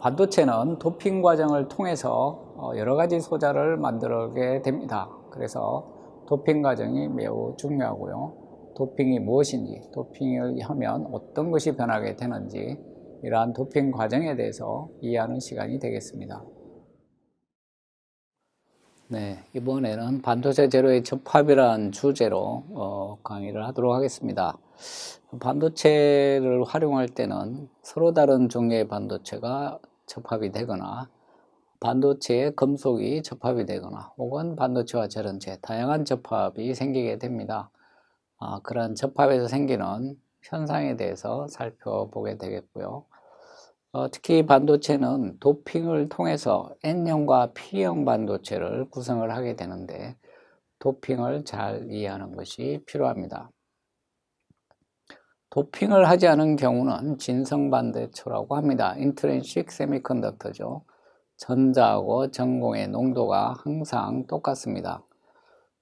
반도체는 도핑 과정을 통해서 여러 가지 소자를 만들게 됩니다. 그래서 도핑 과정이 매우 중요하고요. 도핑이 무엇인지, 도핑을 하면 어떤 것이 변하게 되는지, 이러한 도핑 과정에 대해서 이해하는 시간이 되겠습니다. 네, 이번에는 반도체 재료의 접합이라는 주제로 강의를 하도록 하겠습니다. 반도체를 활용할 때는 서로 다른 종류의 반도체가 접합이 되거나 반도체에 금속이 접합이 되거나 혹은 반도체와 전원체 다양한 접합이 생기게 됩니다. 그러한 접합에서 생기는 현상에 대해서 살펴보게 되겠고요. 특히 반도체는 도핑을 통해서 N형과 P형 반도체를 구성을 하게 되는데 도핑을 잘 이해하는 것이 필요합니다. 도핑을 하지 않은 경우는 진성반도체라고 합니다. Intrinsic Semiconductor죠. 전자하고 전공의 농도가 항상 똑같습니다.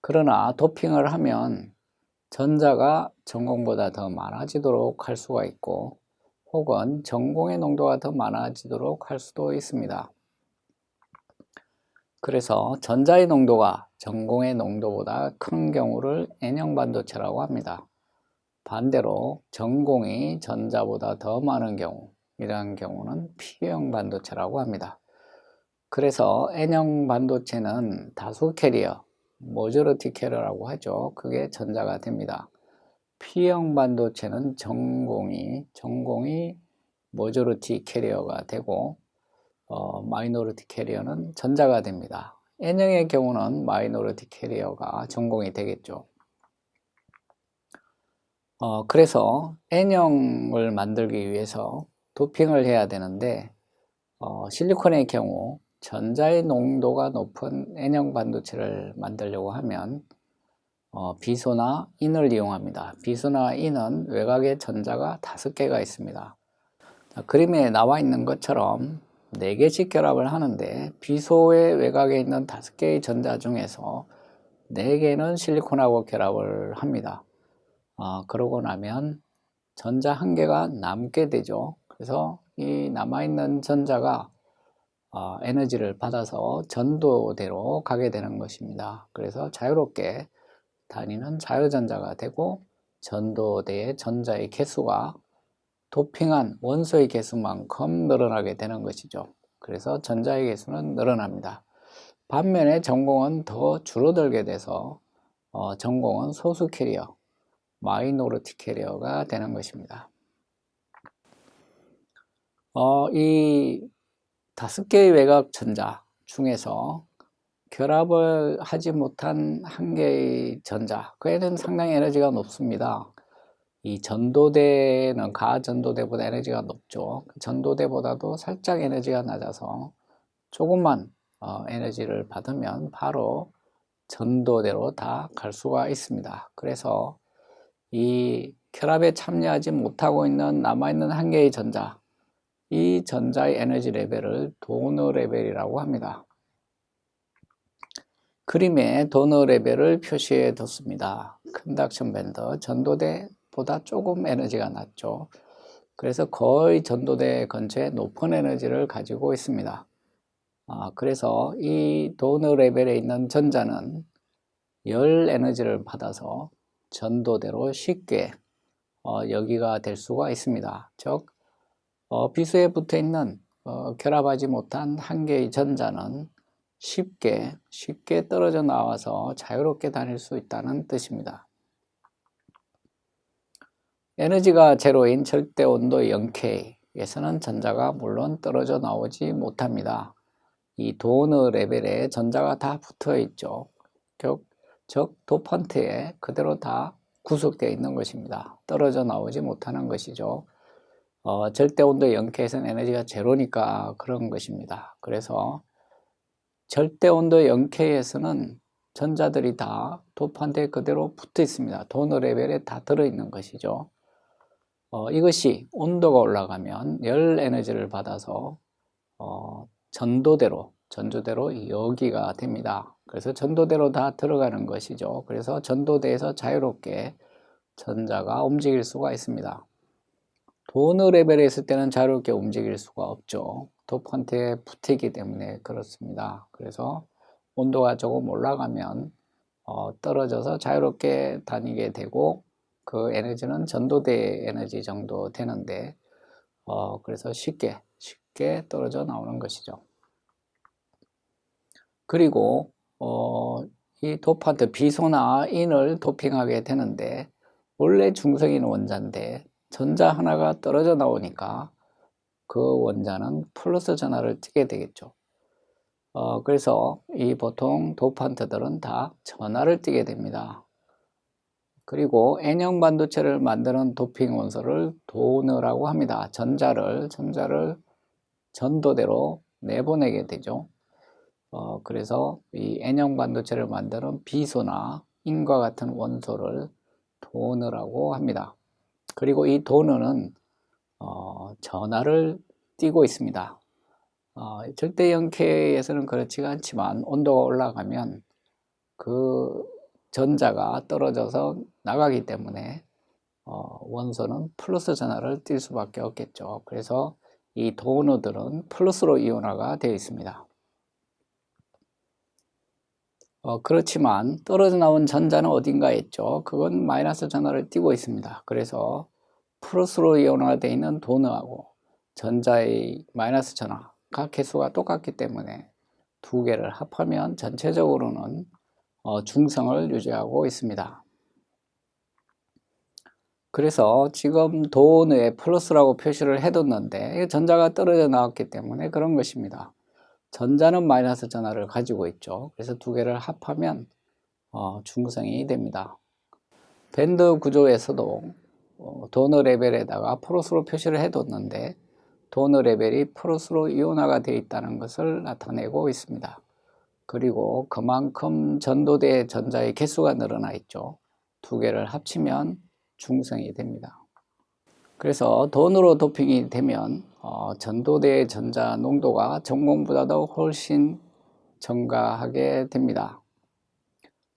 그러나 도핑을 하면 전자가 전공보다 더 많아지도록 할 수가 있고 혹은 전공의 농도가 더 많아지도록 할 수도 있습니다. 그래서 전자의 농도가 전공의 농도보다 큰 경우를 N형 반도체라고 합니다. 반대로 전공이 전자보다 더 많은 경우, 이러한 경우는 P형 반도체라고 합니다. 그래서 N형 반도체는 다수 캐리어, 모조리티 캐리어라고 하죠. 그게 전자가 됩니다. P형 반도체는 전공이 모조리티 캐리어가 되고 마이너리티 캐리어는 전자가 됩니다. N형의 경우는 마이너리티 캐리어가 전공이 되겠죠. 그래서 N형을 만들기 위해서 도핑을 해야 되는데 실리콘의 경우 전자의 농도가 높은 N형 반도체를 만들려고 하면 비소나 인을 이용합니다. 비소나 인은 외곽에 전자가 5개가 있습니다. 그림에 나와 있는 것처럼 4개씩 결합을 하는데 비소의 외곽에 있는 5개의 전자 중에서 4개는 실리콘하고 결합을 합니다. 그러고 나면 전자 1개가 남게 되죠. 그래서 이 남아있는 전자가 에너지를 받아서 전도대로 가게 되는 것입니다. 그래서 자유롭게 다니는 자유전자가 되고 전도대의 전자의 개수가 도핑한 원소의 개수만큼 늘어나게 되는 것이죠. 그래서 전자의 개수는 늘어납니다. 반면에 전공은 더 줄어들게 돼서 전공은 소수 캐리어, 마이너리티 캐리어가 되는 것입니다. 이 5개의 외곽 전자 중에서 결합을 하지 못한 1개의 전자, 그에는 상당히 에너지가 높습니다. 이 전도대는 가전도대보다 에너지가 높죠. 전도대보다도 살짝 에너지가 낮아서 조금만 에너지를 받으면 바로 전도대로 다 갈 수가 있습니다. 그래서 이 결합에 참여하지 못하고 있는 남아있는 1개의 전자, 이 전자의 에너지 레벨을 도너 레벨이라고 합니다. 그림에 도너 레벨을 표시해 뒀습니다. 컨덕션 밴드, 전도대보다 조금 에너지가 낮죠. 그래서 거의 전도대 근처에 높은 에너지를 가지고 있습니다. 그래서 이 도너 레벨에 있는 전자는 열 에너지를 받아서 전도대로 쉽게 여기가 될 수가 있습니다. 즉 비수에 붙어 있는 결합하지 못한 1개의 전자는 쉽게 떨어져 나와서 자유롭게 다닐 수 있다는 뜻입니다. 에너지가 제로인 절대 온도 0K에서는 전자가 물론 떨어져 나오지 못합니다. 이 도너 레벨에 전자가 다 붙어 있죠. 즉 도펀트에 그대로 다 구속되어 있는 것입니다. 떨어져 나오지 못하는 것이죠. 절대 온도 0K에서는 에너지가 제로니까 그런 것입니다. 그래서 절대 온도 0K에서는 전자들이 다 도펀트에 그대로 붙어 있습니다. 도너 레벨에 다 들어있는 것이죠. 이것이 온도가 올라가면 열 에너지를 받아서 전도대로 여기가 됩니다. 그래서 전도대로 다 들어가는 것이죠. 그래서 전도대에서 자유롭게 전자가 움직일 수가 있습니다. 도너 레벨에 있을 때는 자유롭게 움직일 수가 없죠. 도프한테 붙이기 때문에 그렇습니다. 그래서 온도가 조금 올라가면 떨어져서 자유롭게 다니게 되고 그 에너지는 전도대 에너지 정도 되는데 그래서 쉽게 떨어져 나오는 것이죠. 그리고 이 도프한테 비소나 인을 도핑하게 되는데 원래 중성인 원자인데 전자 하나가 떨어져 나오니까 그 원자는 플러스 전하를 띠게 되겠죠. 그래서 이 보통 도프한테들은 다 전하를 띠게 됩니다. 그리고 N형 반도체를 만드는 도핑 원소를 도너라고 합니다. 전자를 전도대로 내보내게 되죠. 그래서 이 N형 반도체를 만드는 비소나 인과 같은 원소를 도너라고 합니다. 그리고 이 도너는 전하를 띠고 있습니다. 절대 영케에서는 그렇지가 않지만 온도가 올라가면 그 전자가 떨어져서 나가기 때문에 원소는 플러스 전하를 띌 수밖에 없겠죠. 그래서 이 도너들은 플러스로 이온화가 되어 있습니다. 그렇지만 떨어져 나온 전자는 어딘가에 있죠. 그건 마이너스 전하를 띠고 있습니다. 그래서 플러스로 이온화가 되어 있는 도너하고 전자의 마이너스 전하가 개수가 똑같기 때문에 두 개를 합하면 전체적으로는 중성을 유지하고 있습니다. 그래서 지금 도너에 플러스라고 표시를 해뒀는데 전자가 떨어져 나왔기 때문에 그런 것입니다. 전자는 마이너스 전하를 가지고 있죠. 그래서 두 개를 합하면 중성이 됩니다. 밴드 구조에서도 도너 레벨에다가 플러스로 표시를 해뒀는데 도너 레벨이 플러스로 이온화가 되어 있다는 것을 나타내고 있습니다. 그리고 그만큼 전도대 전자의 개수가 늘어나 있죠. 두 개를 합치면 중성이 됩니다. 그래서 도너로 도핑이 되면 전도대 전자 농도가 전공보다도 훨씬 증가하게 됩니다.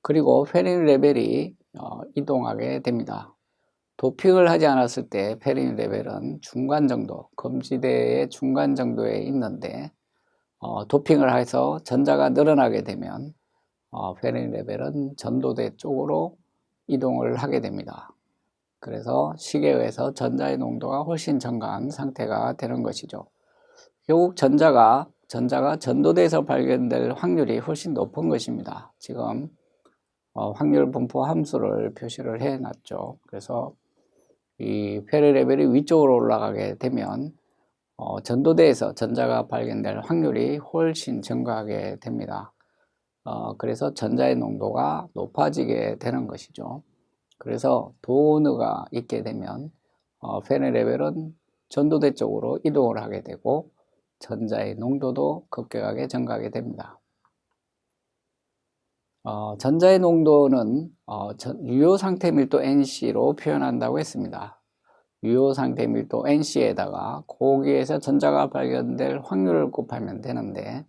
그리고 페린 레벨이 이동하게 됩니다. 도핑을 하지 않았을 때 페린 레벨은 중간 정도, 검지대의 중간 정도에 있는데 도핑을 해서 전자가 늘어나게 되면 페린 레벨은 전도대 쪽으로 이동을 하게 됩니다. 그래서 식에 의해서 전자의 농도가 훨씬 증가한 상태가 되는 것이죠. 결국 전자가 전도대에서 발견될 확률이 훨씬 높은 것입니다. 지금 확률 분포 함수를 표시를 해 놨죠. 그래서 이 페리 레벨이 위쪽으로 올라가게 되면 전도대에서 전자가 발견될 확률이 훨씬 증가하게 됩니다. 그래서 전자의 농도가 높아지게 되는 것이죠. 그래서 도너가 있게 되면 페리 레벨은 전도대 쪽으로 이동을 하게 되고 전자의 농도도 급격하게 증가하게 됩니다. 전자의 농도는 유효 상태 밀도 NC로 표현한다고 했습니다. 유효 상태 밀도 NC에다가 거기에서 전자가 발견될 확률을 곱하면 되는데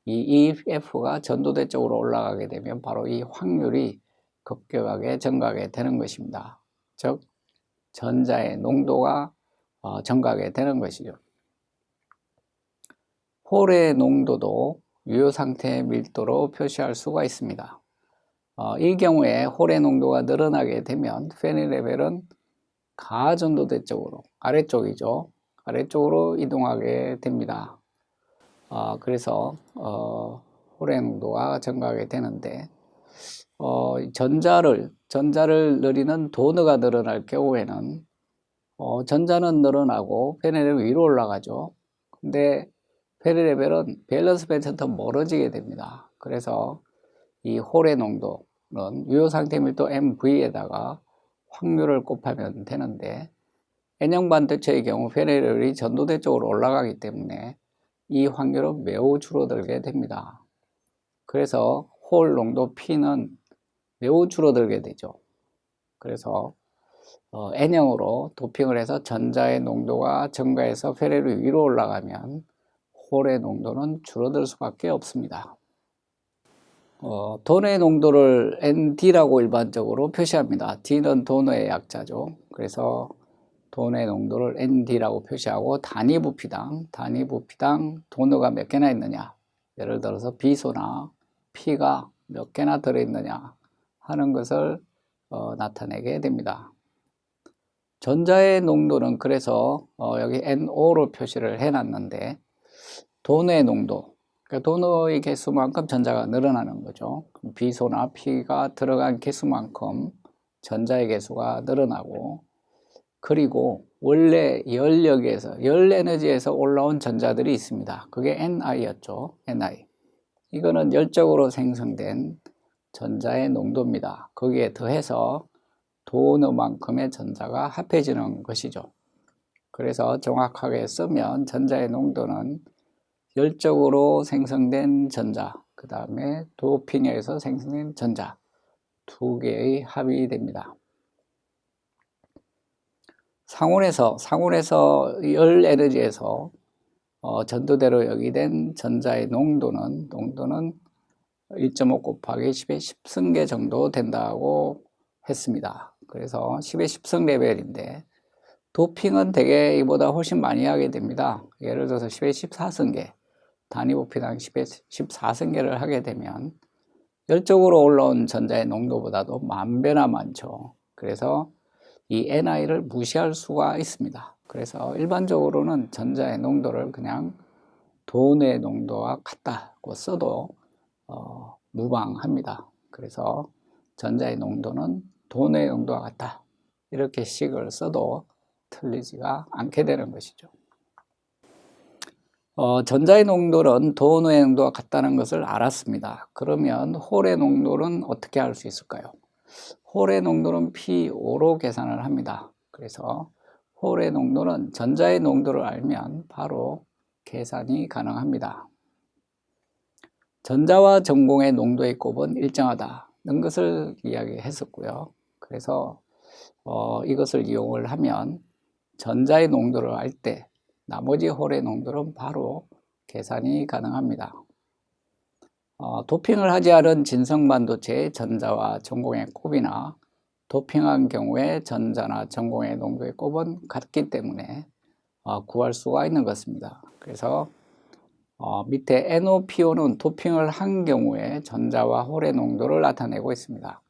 이 EF가 전도대 쪽으로 올라가게 되면 바로 이 확률이 급격하게 증가하게 되는 것입니다. 즉 전자의 농도가 증가하게 되는 것이죠. 홀의 농도도 유효 상태 밀도로 표시할 수가 있습니다. 이 경우에 홀의 농도가 늘어나게 되면 페니 레벨은 가전도대 쪽으로 아래쪽이죠. 아래쪽으로 이동하게 됩니다. 그래서 홀의 농도가 증가하게 되는데 전자를 늘리는 도너가 늘어날 경우에는 전자는 늘어나고 페니 레벨 위로 올라가죠. 근데 페리 레벨은 밸런스 밴드부터 멀어지게 됩니다. 그래서 이 홀의 농도는 유효 상태 밀도 MV에다가 확률을 곱하면 되는데 N형 반도체의 경우 페리 레벨이 전도대 쪽으로 올라가기 때문에 이 확률은 매우 줄어들게 됩니다. 그래서 홀 농도 P는 매우 줄어들게 되죠. 그래서 N형으로 도핑을 해서 전자의 농도가 증가해서 페리를 위로 올라가면 홀의 농도는 줄어들 수밖에 없습니다. 도너의 농도를 ND라고 일반적으로 표시합니다. D는 도너의 약자죠. 그래서 도너의 농도를 ND라고 표시하고 단위 부피당 도너가 몇 개나 있느냐, 예를 들어서 B소나 P가 몇 개나 들어있느냐 하는 것을 나타내게 됩니다. 전자의 농도는 그래서 여기 NO로 표시를 해놨는데 도너의 농도, 그러니까 도너의 개수만큼 전자가 늘어나는 거죠. B소나 P가 들어간 개수만큼 전자의 개수가 늘어나고, 그리고 원래 열력에서, 열 에너지에서 올라온 전자들이 있습니다. 그게 Ni였죠. Ni. 이거는 열적으로 생성된 전자의 농도입니다. 거기에 더해서 도너만큼의 전자가 합해지는 것이죠. 그래서 정확하게 쓰면 전자의 농도는 열적으로 생성된 전자, 그 다음에 도핑에 의해서 생성된 전자 두 개의 합이 됩니다. 상온에서 열 에너지에서 전도대로 여기된 전자의 농도는 1.5 곱하기 10의 10승계 정도 된다고 했습니다. 그래서 10의 10승 레벨인데 도핑은 대개 이보다 훨씬 많이 하게 됩니다. 예를 들어서 10의 14승계, 단위 부피당 10의 14승계를 하게 되면 열적으로 올라온 전자의 농도보다도 만 배나 많죠. 그래서 이 Ni를 무시할 수가 있습니다. 그래서 일반적으로는 전자의 농도를 그냥 도너의 농도와 같다고 써도 무방합니다. 그래서 전자의 농도는 도너의 농도와 같다, 이렇게 식을 써도 틀리지가 않게 되는 것이죠. 전자의 농도는 도너의 농도와 같다는 것을 알았습니다. 그러면 홀의 농도는 어떻게 알 수 있을까요? 홀의 농도는 P5로 계산을 합니다. 그래서 홀의 농도는 전자의 농도를 알면 바로 계산이 가능합니다. 전자와 전공의 농도의 곱은 일정하다는 것을 이야기했었고요. 그래서 이것을 이용을 하면 전자의 농도를 알 때 나머지 홀의 농도는 바로 계산이 가능합니다. 도핑을 하지 않은 진성반도체의 전자와 전공의 곱이나 도핑한 경우에 전자나 전공의 농도의 곱은 같기 때문에 구할 수가 있는 것입니다. 그래서 밑에 NOPO는 도핑을 한 경우에 전자와 홀의 농도를 나타내고 있습니다.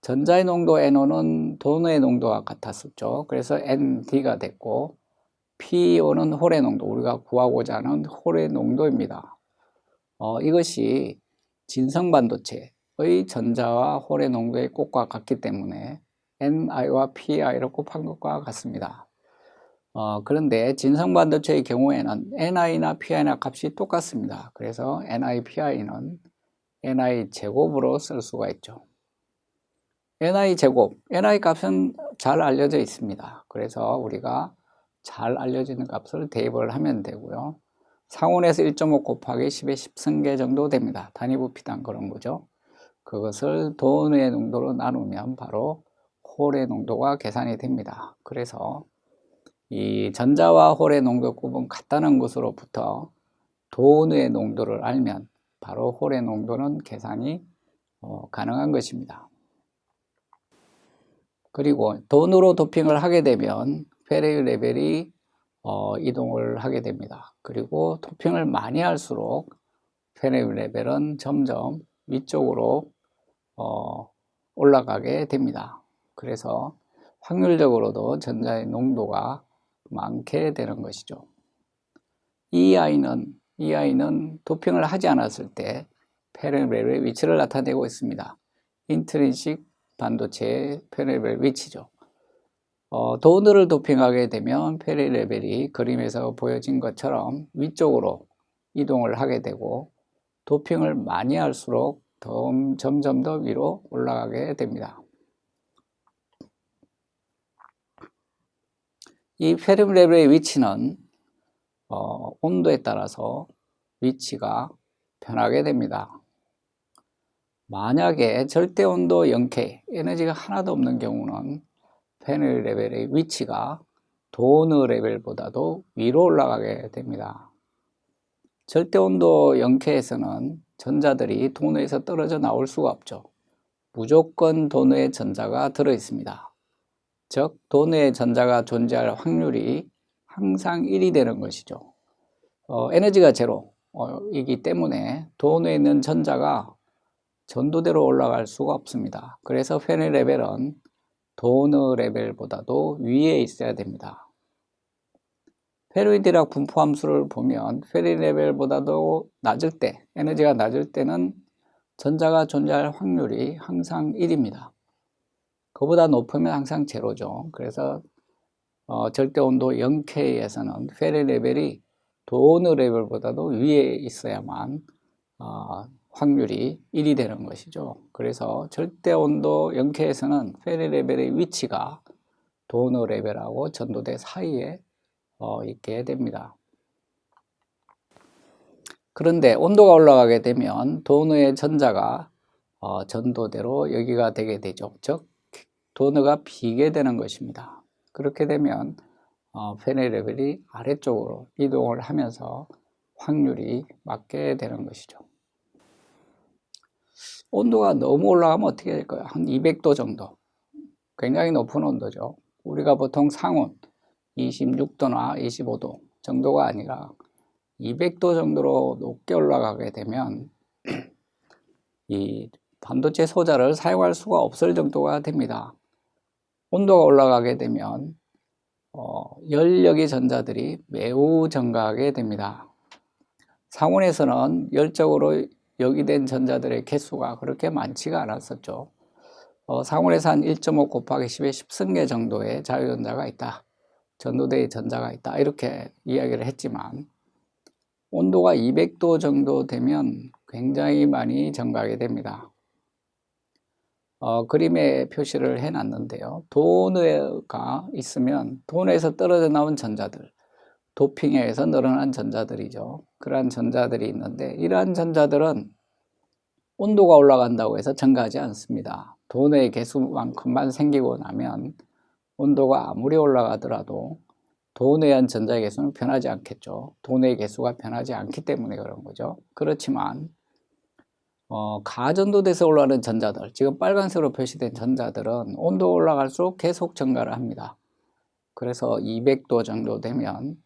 전자의 농도 NO는 도너의 농도와 같았었죠. 그래서 ND가 됐고, PO는 홀의 농도, 우리가 구하고자 하는 홀의 농도입니다. 이것이 진성반도체의 전자와 홀의 농도의 곱과 같기 때문에 NI와 PI를 곱한 것과 같습니다. 그런데 진성반도체의 경우에는 NI나 PI나 값이 똑같습니다. 그래서 NI, PI는 NI 제곱으로 쓸 수가 있죠. NI 제곱, NI 값은 잘 알려져 있습니다. 그래서 우리가 잘 알려지는 값을 대입을 하면 되고요. 상온에서 1.5 곱하기 10의 10승계 정도 됩니다. 단위 부피당 그런 거죠. 그것을 도너의 농도로 나누면 바로 홀의 농도가 계산이 됩니다. 그래서 이 전자와 홀의 농도 곱은 같다는 것으로부터 도너의 농도를 알면 바로 홀의 농도는 계산이 가능한 것입니다. 그리고 도너로 도핑을 하게 되면 페레이 레벨이 이동을 하게 됩니다. 그리고 도핑을 많이 할수록 페레이 레벨은 점점 위쪽으로 올라가게 됩니다. 그래서 확률적으로도 전자의 농도가 많게 되는 것이죠. EI는 도핑을 하지 않았을 때 페레이 레벨의 위치를 나타내고 있습니다. 인트린식 반도체의 페레이 레벨 위치죠. 도너를 도핑하게 되면 페레이 레벨이 그림에서 보여진 것처럼 위쪽으로 이동을 하게 되고, 도핑을 많이 할수록 점점 더 위로 올라가게 됩니다. 이 페레이 레벨의 위치는 온도에 따라서 위치가 변하게 됩니다. 만약에 절대 온도 0K, 에너지가 하나도 없는 경우는 페레이 레벨의 위치가 도너 레벨보다도 위로 올라가게 됩니다. 절대 온도 0K에서는 전자들이 도너에서 떨어져 나올 수가 없죠. 무조건 도너에 전자가 들어 있습니다. 즉 도너에 전자가 존재할 확률이 항상 1이 되는 것이죠. 에너지가 제로이기 때문에 도너에 있는 전자가 전도대로 올라갈 수가 없습니다. 그래서 페리 레벨은 도너 레벨보다도 위에 있어야 됩니다. 페리 디락 분포 함수를 보면 페리 레벨보다도 낮을 때, 에너지가 낮을 때는 전자가 존재할 확률이 항상 1입니다. 그보다 높으면 항상 제로죠. 그래서 절대온도 0K에서는 페리 레벨이 도너 레벨보다도 위에 있어야만 확률이 1이 되는 것이죠. 그래서 절대온도 0K에서는 페리 레벨의 위치가 도너 레벨하고 전도대 사이에 있게 됩니다. 그런데 온도가 올라가게 되면 도너의 전자가 전도대로 여기가 되게 되죠. 즉 도너가 비게 되는 것입니다. 그렇게 되면 페리 레벨이 아래쪽으로 이동을 하면서 확률이 맞게 되는 것이죠. 온도가 너무 올라가면 어떻게 될까요? 한 200도 정도. 굉장히 높은 온도죠. 우리가 보통 상온 26도나 25도 정도가 아니라 200도 정도로 높게 올라가게 되면 이 반도체 소자를 사용할 수가 없을 정도가 됩니다. 온도가 올라가게 되면 열역의 전자들이 매우 증가하게 됩니다. 상온에서는 열적으로 역이된 전자들의 개수가 그렇게 많지가 않았었죠. 상온에서 한 1.5 곱하기 10의 10승계 정도의 자유전자가 있다. 전도대의 전자가 있다. 이렇게 이야기를 했지만 온도가 200도 정도 되면 굉장히 많이 증가하게 됩니다. 그림에 표시를 해놨는데요. 도너가 있으면 도너에서 떨어져 나온 전자들, 도핑에 의해서 늘어난 전자들이죠. 그러한 전자들이 있는데 이러한 전자들은 온도가 올라간다고 해서 증가하지 않습니다. 도너의 개수만큼만 생기고 나면 온도가 아무리 올라가더라도 도너에 의한 전자의 개수는 변하지 않겠죠. 도너의 개수가 변하지 않기 때문에 그런 거죠. 그렇지만 가전도돼서 올라가는 전자들, 지금 빨간색으로 표시된 전자들은 온도가 올라갈수록 계속 증가를 합니다. 그래서 200도 정도 되면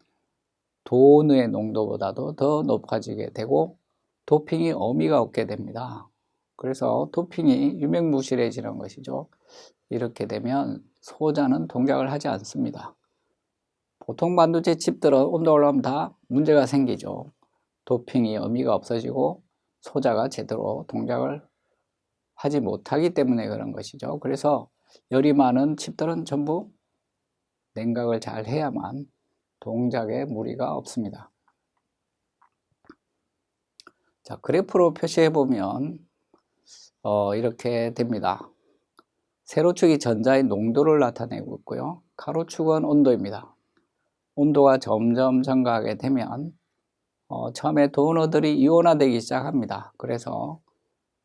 도너의 농도보다도 더 높아지게 되고 도핑이 의미가 없게 됩니다. 그래서 도핑이 유명무실해지는 것이죠. 이렇게 되면 소자는 동작을 하지 않습니다. 보통 반도체 칩들은 온도가 올라가면 다 문제가 생기죠. 도핑이 의미가 없어지고 소자가 제대로 동작을 하지 못하기 때문에 그런 것이죠. 그래서 열이 많은 칩들은 전부 냉각을 잘 해야만 동작에 무리가 없습니다. 자, 그래프로 표시해 보면 이렇게 됩니다. 세로축이 전자의 농도를 나타내고 있고요. 가로축은 온도입니다. 온도가 점점 증가하게 되면 처음에 도너들이 이온화되기 시작합니다. 그래서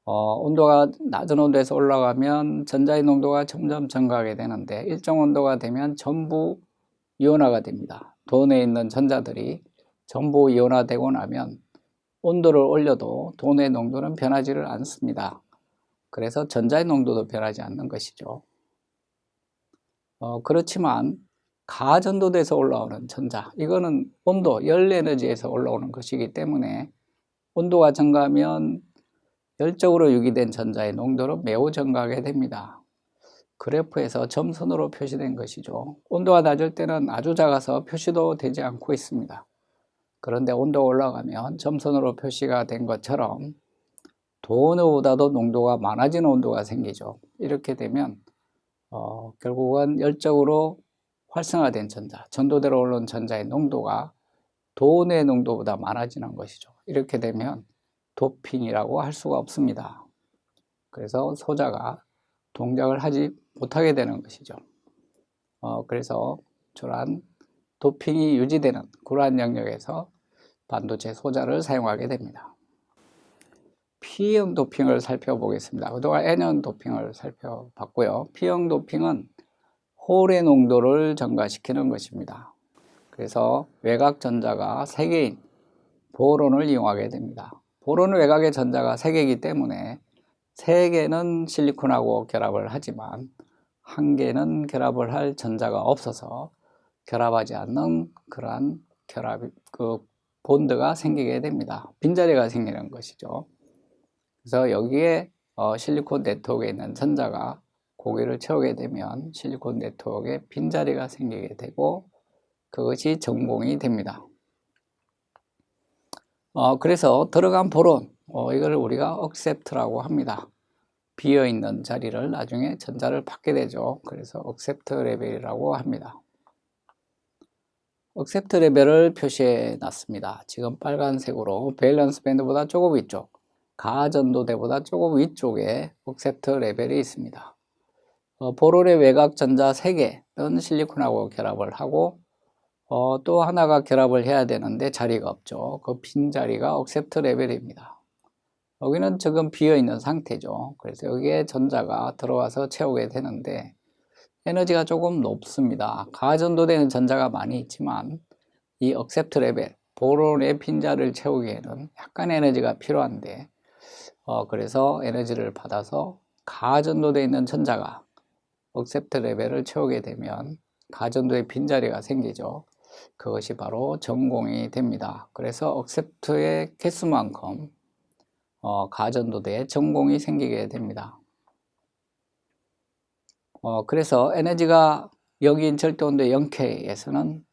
온도가 낮은 온도에서 올라가면 전자의 농도가 점점 증가하게 되는데 일정 온도가 되면 전부 이온화가 됩니다. 도너에 있는 전자들이 전부 이온화되고 나면 온도를 올려도 도너의 농도는 변하지를 않습니다. 그래서 전자의 농도도 변하지 않는 것이죠. 그렇지만 가전도돼서 올라오는 전자, 이거는 온도, 열 에너지에서 올라오는 것이기 때문에 온도가 증가하면 열적으로 유기된 전자의 농도는 매우 증가하게 됩니다. 그래프에서 점선으로 표시된 것이죠. 온도가 낮을 때는 아주 작아서 표시도 되지 않고 있습니다. 그런데 온도가 올라가면 점선으로 표시가 된 것처럼 도너보다도 농도가 많아지는 온도가 생기죠. 이렇게 되면 결국은 열적으로 활성화된 전자, 전도대로 올라온 전자의 농도가 도너의 농도보다 많아지는 것이죠. 이렇게 되면 도핑이라고 할 수가 없습니다. 그래서 소자가 동작을 하지 못하게 되는 것이죠. 그래서 저러한 도핑이 유지되는 그러한 영역에서 반도체 소자를 사용하게 됩니다. P형 도핑을 살펴보겠습니다. 그동안 N형 도핑을 살펴봤고요. P형 도핑은 홀의 농도를 증가시키는 것입니다. 그래서 외곽 전자가 3개인 보론을 이용하게 됩니다. 보론은 외곽의 전자가 3개이기 때문에 3개는 실리콘하고 결합을 하지만 한 개는 결합을 할 전자가 없어서 결합하지 않는 그러한 본드가 생기게 됩니다. 빈자리가 생기는 것이죠. 그래서 여기에 실리콘 네트워크에 있는 전자가 고기를 채우게 되면 실리콘 네트워크에 빈자리가 생기게 되고 그것이 전공이 됩니다. 그래서 들어간 보론, 이걸 우리가 억셉트라고 합니다. 비어있는 자리를 나중에 전자를 받게 되죠. 그래서 억셉트 레벨이라고 합니다. 억셉트 레벨을 표시해 놨습니다. 지금 빨간색으로 밸런스 밴드보다 조금 위쪽, 가전도대보다 조금 위쪽에 억셉트 레벨이 있습니다. 보론의 외곽 전자 3개는 실리콘하고 결합을 하고 또 하나가 결합을 해야 되는데 자리가 없죠. 그 빈 자리가 억셉트 레벨입니다. 여기는 지금 비어있는 상태죠. 그래서 여기에 전자가 들어와서 채우게 되는데 에너지가 조금 높습니다. 가전도되는 전자가 많이 있지만 이 억셉트 레벨, 보론의 빈자리를 채우기에는 약간 에너지가 필요한데 그래서 에너지를 받아서 가전도되어 있는 전자가 억셉트 레벨을 채우게 되면 가전도의 빈자리가 생기죠. 그것이 바로 전공이 됩니다. 그래서 억셉트의 개수만큼 가전도대에 전공이 생기게 됩니다. 그래서 에너지가 여기인 절대온도 0K에서는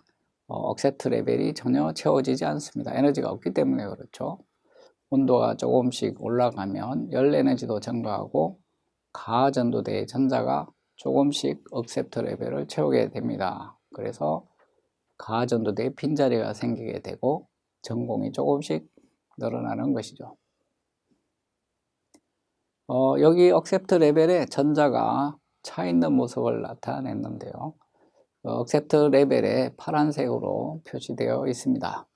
억셉트 레벨이 전혀 채워지지 않습니다. 에너지가 없기 때문에 그렇죠. 온도가 조금씩 올라가면 열 에너지도 증가하고 가전도대의 전자가 조금씩 억셉트 레벨을 채우게 됩니다. 그래서 가전도대에 빈자리가 생기게 되고 전공이 조금씩 늘어나는 것이죠. 여기 억셉트 레벨에 전자가 차 있는 모습을 나타냈는데요. 억셉트 레벨에 파란색으로 표시되어 있습니다.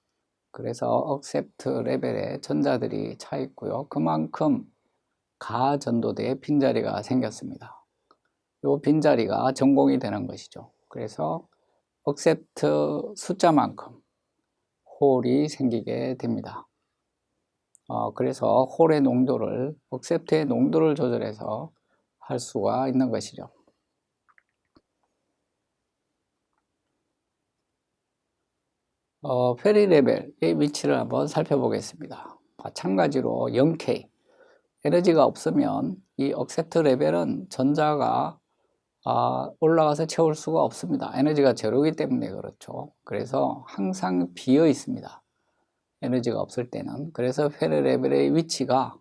그래서 억셉트 레벨에 전자들이 차 있고요. 그만큼 가전도대에 빈자리가 생겼습니다. 이 빈자리가 전공이 되는 것이죠. 그래서 억셉트 숫자만큼 홀이 생기게 됩니다. 그래서 홀의 농도를, 억셉트의 농도를 조절해서 할 수가 있는 것이죠. 페리 레벨의 위치를 한번 살펴보겠습니다. 마찬가지로 0K, 에너지가 없으면 이 억셉트 레벨은 전자가 올라가서 채울 수가 없습니다. 에너지가 제로이기 때문에 그렇죠. 그래서 항상 비어 있습니다. 에너지가 없을 때는. 그래서 페리 레벨의 위치가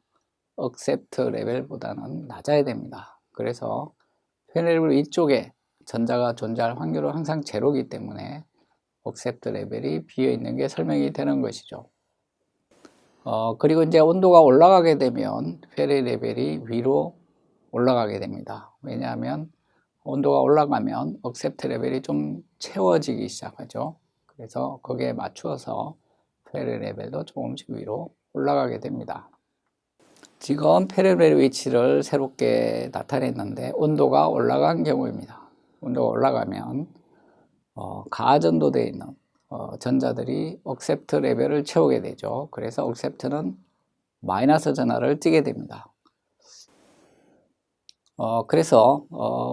억셉트 레벨보다는 낮아야 됩니다. 그래서 페리 레벨 위쪽에 전자가 존재할 확률은 항상 제로이기 때문에 억셉트 레벨이 비어 있는 게 설명이 되는 것이죠. 그리고 이제 온도가 올라가게 되면 페리 레벨이 위로 올라가게 됩니다. 왜냐하면 온도가 올라가면 억셉트 레벨이 좀 채워지기 시작하죠. 그래서 거기에 맞추어서 페리 레벨도 조금씩 위로 올라가게 됩니다. 지금 페리 레벨 위치를 새롭게 나타냈는데 온도가 올라간 경우입니다. 온도가 올라가면 가전도되어 있는 전자들이 억셉트 레벨을 채우게 되죠. 그래서 억셉트는 마이너스 전화를 띠게 됩니다. 그래서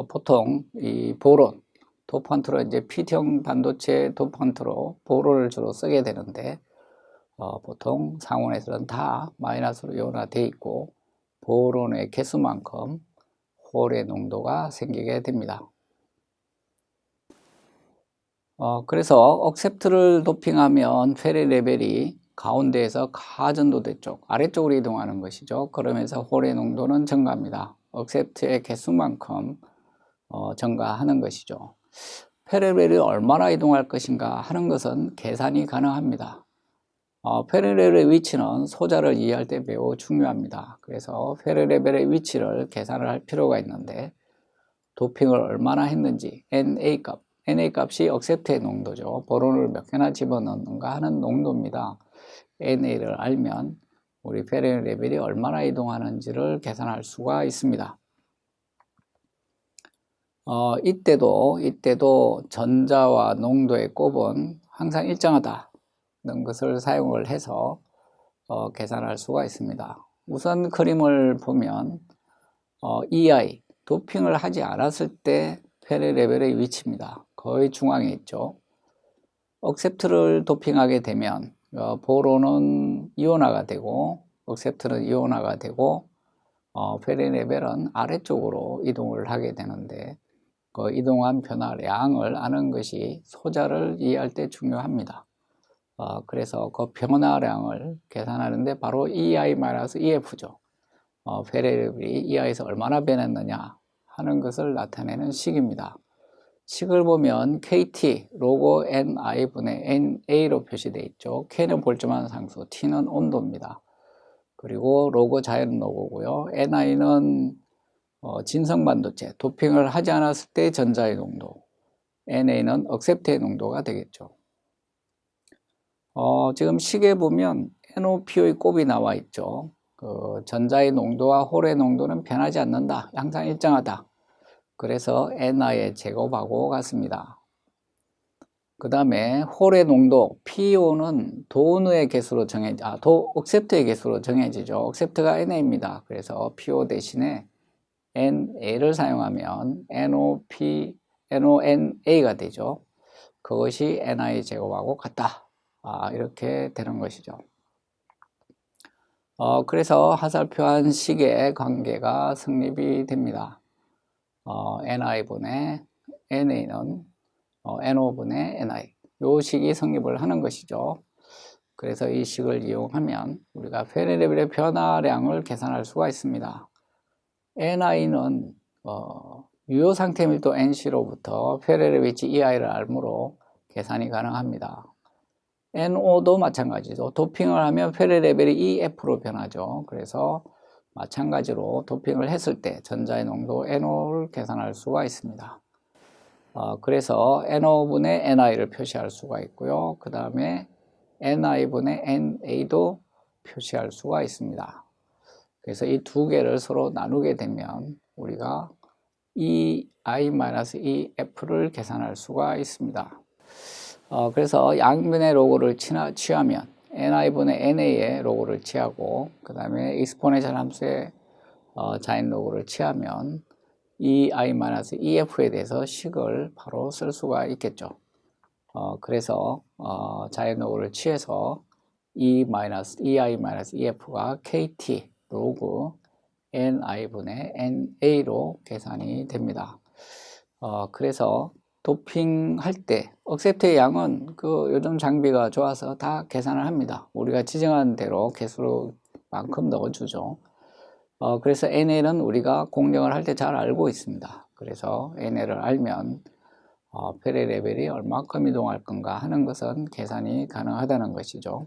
보통 이 보론, 도판트로 이제 P형 반도체 도판트로 보론을 주로 쓰게 되는데 보통 상온에서는 다 마이너스로 이온화되어 있고 보론의 개수만큼 홀의 농도가 생기게 됩니다. 그래서 억셉트를 도핑하면 페리 레벨이 가운데에서 가전도대 쪽, 아래쪽으로 이동하는 것이죠. 그러면서 홀의 농도는 증가합니다. 억셉트의 개수만큼 증가하는 것이죠. 페리 레벨이 얼마나 이동할 것인가 하는 것은 계산이 가능합니다. 페리 레벨의 위치는 소자를 이해할 때 매우 중요합니다. 그래서 페리 레벨의 위치를 계산을 할 필요가 있는데 도핑을 얼마나 했는지 NA 값, NA 값이 억셉트의 농도죠. 보론을 몇 개나 집어넣는가 하는 농도입니다. NA를 알면 우리 페리 레벨이 얼마나 이동하는지를 계산할 수가 있습니다. 이때도 전자와 농도의 곱은 항상 일정하다는 것을 사용을 해서 계산할 수가 있습니다. 우선 그림을 보면 EI, 도핑을 하지 않았을 때 페레 레벨의 위치입니다. 거의 중앙에 있죠. 억셉트를 도핑하게 되면 보로는 이온화가 되고 억셉트는 이온화가 되고 페레 레벨은 아래쪽으로 이동을 하게 되는데 그 이동한 변화량을 아는 것이 소자를 이해할 때 중요합니다. 그래서 그 변화량을 계산하는데 바로 EI-EF죠. 페레 레벨이 EI에서 얼마나 변했느냐 하는 것을 나타내는 식입니다. 식을 보면 KT, 로고 NI분의 NA로 표시되어 있죠. K는 볼트만 상수, T는 온도입니다. 그리고 로고 자연 로고고요. NI는 진성 반도체, 도핑을 하지 않았을 때 전자의 농도, NA는 억셉트의 농도가 되겠죠. 지금 식에 보면 NOP의 곱이 나와 있죠. 그 전자의 농도와 홀의 농도는 변하지 않는다. 항상 일정하다. 그래서 NI의 제곱하고 같습니다. 그 다음에 홀의 농도 PO는 도너의 개수로 억셉트의 개수로 정해지죠. 억셉트가 NA입니다. 그래서 PO 대신에 NA를 사용하면 NONA가 되죠. 그것이 NI 제곱하고 같다. 이렇게 되는 것이죠. 그래서 하살표한 식의 관계가 성립이 됩니다. NI분의 NA는 NO분의 NI. 이 식이 성립을 하는 것이죠. 그래서 이 식을 이용하면 우리가 페레 레벨의 변화량을 계산할 수가 있습니다. NI는 유효 상태 밀도 NC로부터 페레 레벨 위치 EI를 알므로 계산이 가능합니다. NO도 마찬가지죠. 도핑을 하면 페레 레벨이 EF로 변하죠. 그래서 마찬가지로 도핑을 했을 때 전자의 농도 NO를 계산할 수가 있습니다. 그래서 NO분의 NI를 표시할 수가 있고요. 그 다음에 NI분의 NA도 표시할 수가 있습니다. 그래서 이 두 개를 서로 나누게 되면 우리가 EI-EF를 계산할 수가 있습니다. 그래서 양변의 로고를 취하면 NI분의 NA의 로고를 취하고 그 다음에 익스포넨셜 함수의 자인 로고를 취하면 EI-EF에 대해서 식을 바로 쓸 수가 있겠죠. 그래서 자인 로고를 취해서 EI-EF가 KT 로그 NI분의 NA로 계산이 됩니다. 그래서 도핑할 때 억셉트의 양은 요즘 장비가 좋아서 다 계산을 합니다. 우리가 지정한 대로 개수만큼 넣어주죠. 그래서 NA는 우리가 공정을 할 때 잘 알고 있습니다. 그래서 NA를 알면 페레 레벨이 얼마큼 이동할 건가 하는 것은 계산이 가능하다는 것이죠.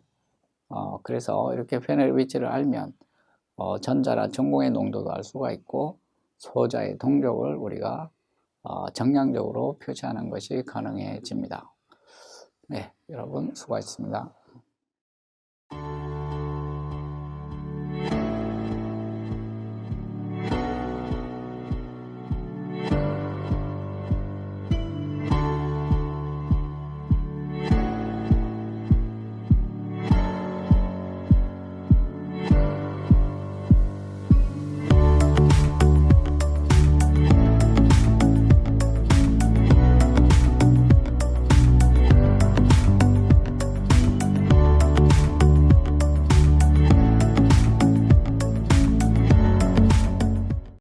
그래서 이렇게 페레 위치를 알면 전자나 전공의 농도도 알 수가 있고 소자의 동력을 우리가 정량적으로 표시하는 것이 가능해집니다. 네, 여러분 수고하셨습니다.